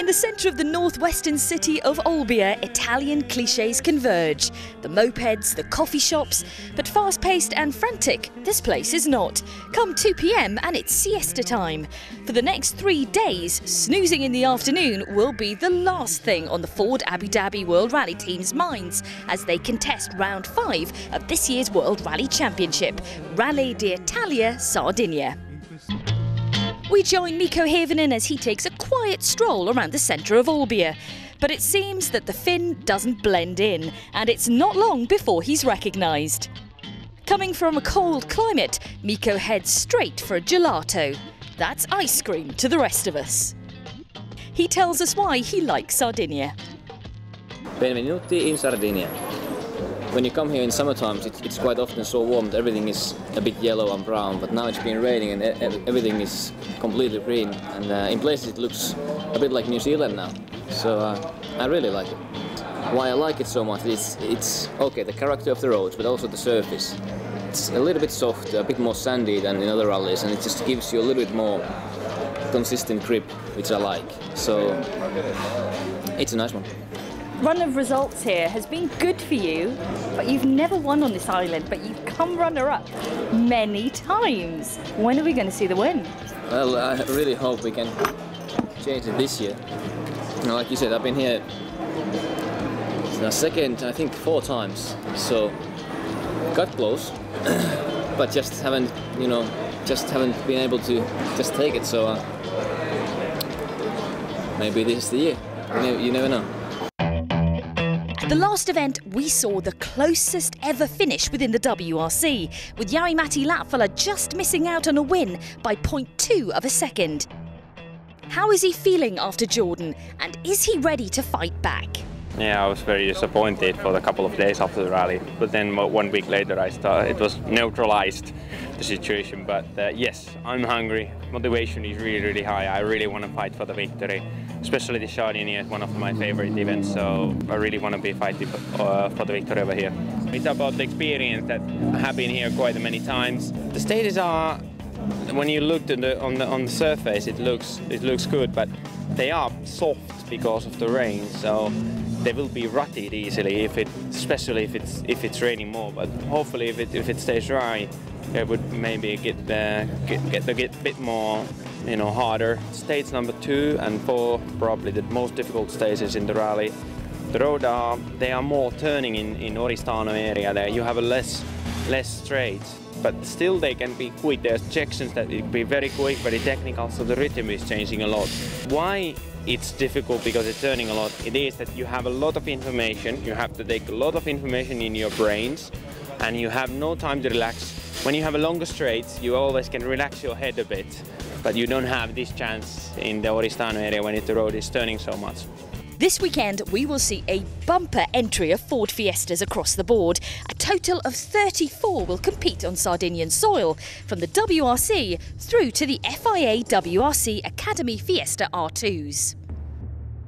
In the centre of the northwestern city of Olbia, Italian clichés converge. The mopeds, the coffee shops, but fast-paced and frantic, this place is not. Come 2 p.m. and it's siesta time. For the next 3 days, snoozing in the afternoon will be the last thing on the Ford Abu Dhabi World Rally team's minds as they contest round 5 of this year's World Rally Championship, Rally d'Italia Sardinia. We join Mikko Hirvonen as he takes a quiet stroll around the centre of Olbia. But it seems that the Finn doesn't blend in, and it's not long before he's recognised. Coming from a cold climate, Mikko heads straight for a gelato. That's ice cream to the rest of us. He tells us why he likes Sardinia. Benvenuti in Sardinia. When you come here in summer times, it's quite often so warm that everything is a bit yellow and brown, but now it's been raining and everything is completely green, and in places it looks a bit like New Zealand now. So I really like it. Why I like it so much is it's okay, the character of the roads, but also the surface. It's a little bit softer, a bit more sandy than in other rallies, and it just gives you a little bit more consistent grip, which I like. So it's a nice one. Run of results here has been good for you, but you've never won on this island, but you've come runner-up many times. When are we going to see the win? Well, I really hope we can change it this year. Like you said, I've been here the second, I think 4 times, so got close, but just haven't, haven't been able to just take it. So maybe this is the year. You never know. At the last event, we saw the closest ever finish within the WRC, with Jari-Matti Latvala just missing out on a win by 0.2 of a second. How is he feeling after Jordan, and is he ready to fight back? Yeah, I was very disappointed for a couple of days after the rally, but then 1 week later it was neutralized, the situation. But yes, I'm hungry. Motivation is really high. I really want to fight for the victory, especially the Sardinia is one of my favorite events, so I really want to be fighting for the victory over here. It's about the experience that I have been here quite many times. The stages are, when you look on the surface, it looks good, but they are soft because of the rain, so they will be rutted easily especially if it's raining more. But hopefully, if it stays dry, it would maybe get a bit more, harder. Stage number 2 and 4 probably the most difficult stages in the rally. The road they are more turning in Oristano area. There you have a less straight, but still they can be quick. There's sections that it can be very quick, very technical, so the rhythm is changing a lot. Why it's difficult? Because it's turning a lot. It is that you have a lot of information, you have to take a lot of information in your brains, and you have no time to relax. When you have a longer straight, you always can relax your head a bit, but you don't have this chance in the Oristano area when the road is turning so much. This weekend, we will see a bumper entry of Ford Fiestas across the board. A total of 34 will compete on Sardinian soil, from the WRC through to the FIA WRC Academy Fiesta R2s.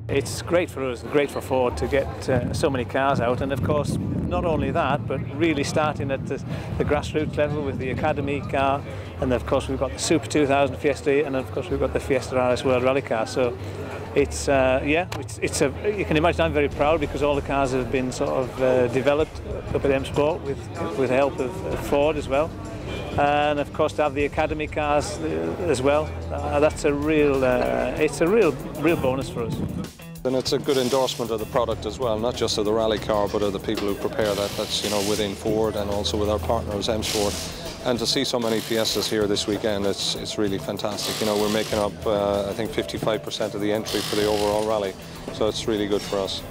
It's great for us, great for Ford to get so many cars out, and of course not only that, but really starting at the grassroots level with the Academy car, and of course we've got the Super 2000 Fiesta, and of course we've got the Fiesta RS World Rally car. So it's you can imagine I'm very proud because all the cars have been sort of developed up at M Sport with the help of Ford as well. And of course to have the Academy cars as well, that's a real bonus for us. And it's a good endorsement of the product as well, not just of the rally car, but of the people who prepare that. That's within Ford and also with our partners M Sport. And to see so many Fiestas here this weekend, it's really fantastic. We're making up I think 55% of the entry for the overall rally, so it's really good for us.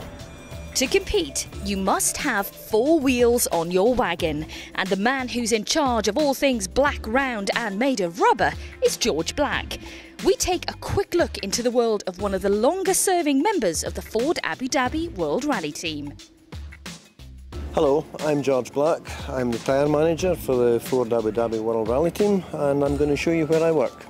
To compete, you must have 4 wheels on your wagon, and the man who's in charge of all things black, round and made of rubber is George Black. We take a quick look into the world of one of the longest-serving members of the Ford Abu Dhabi World Rally team. Hello, I'm George Black. I'm the tyre manager for the Ford Abu Dhabi World Rally team, and I'm going to show you where I work.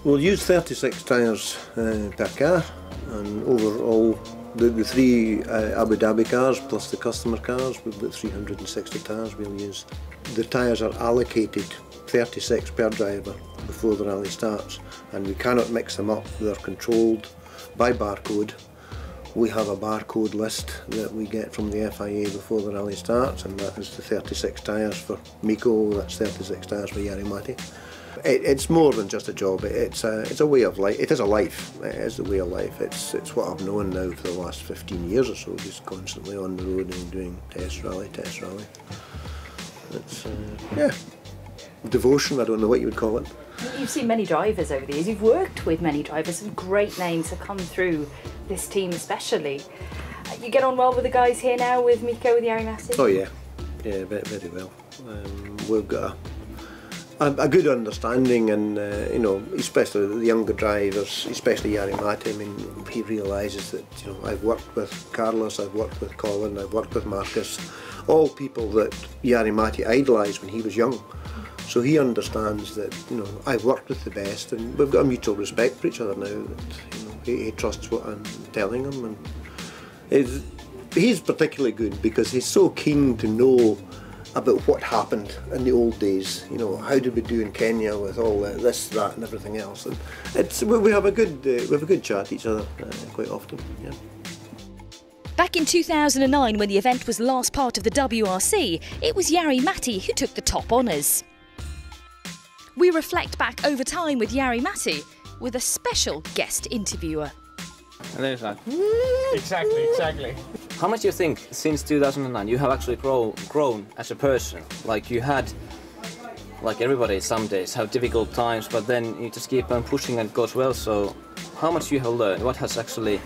We'll use 36 tyres per car, and overall the 3 Abu Dhabi cars plus the customer cars, we've got 360 tyres we'll use. The tyres are allocated 36 per driver. The before the rally starts, and we cannot mix them up. They're controlled by barcode. We have a barcode list that we get from the FIA before the rally starts, and that is the 36 tyres for Mikko, that's 36 tyres for Jari-Matti. It's more than just a job, it's a way of life. It is a life, it is a way of life. It's what I've known now for the last 15 years or so, just constantly on the road and doing test rally. It's, yeah, devotion, I don't know what you would call it. You've seen many drivers over the years, you've worked with many drivers, some great names have come through this team especially. You get on well with the guys here now, with Mikko, with Jari-Matti? Oh yeah, very well. We've got a good understanding, and you know, especially the younger drivers, especially Jari-Matti. I mean, he realises that, you know, I've worked with Carlos, I've worked with Colin, I've worked with Marcus, all people that Jari-Matti idolised when he was young. So he understands that, you know, I've worked with the best, and we've got a mutual respect for each other now. That, you know, he trusts what I'm telling him, and he's particularly good because he's so keen to know about what happened in the old days. You know, how did we do in Kenya with all this, that, and everything else? And we have a good chat to each other quite often. Yeah. Back in 2009, when the event was last part of the WRC, it was Jari-Matti who took the top honours. We reflect back over time with Jari-Matti with a special guest interviewer. And then it's like, Exactly. how much do you think since 2009 you have actually grown as a person? Like, you had, like everybody some days have difficult times, but then you just keep on pushing and it goes well. So how much you have learned? What has actually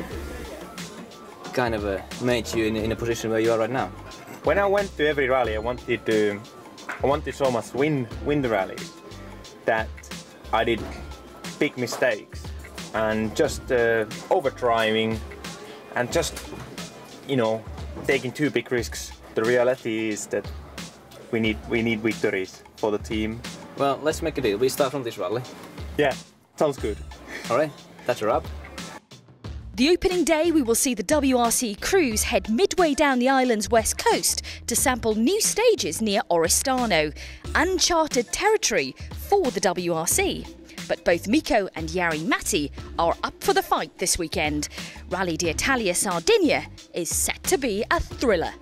kind of made you in a position where you are right now? When I went to every rally, I wanted so much win the rallies that I did big mistakes and just overdriving and just, you know, taking too big risks. The reality is that we need victories for the team. Well, let's make a deal. We start from this rally. Yeah, sounds good. All right, that's a wrap. The opening day, we will see the WRC crews head midway down the island's west coast to sample new stages near Oristano, uncharted territory for the WRC. But both Mikko and Jari-Matti are up for the fight this weekend. Rally d'Italia Sardinia is set to be a thriller.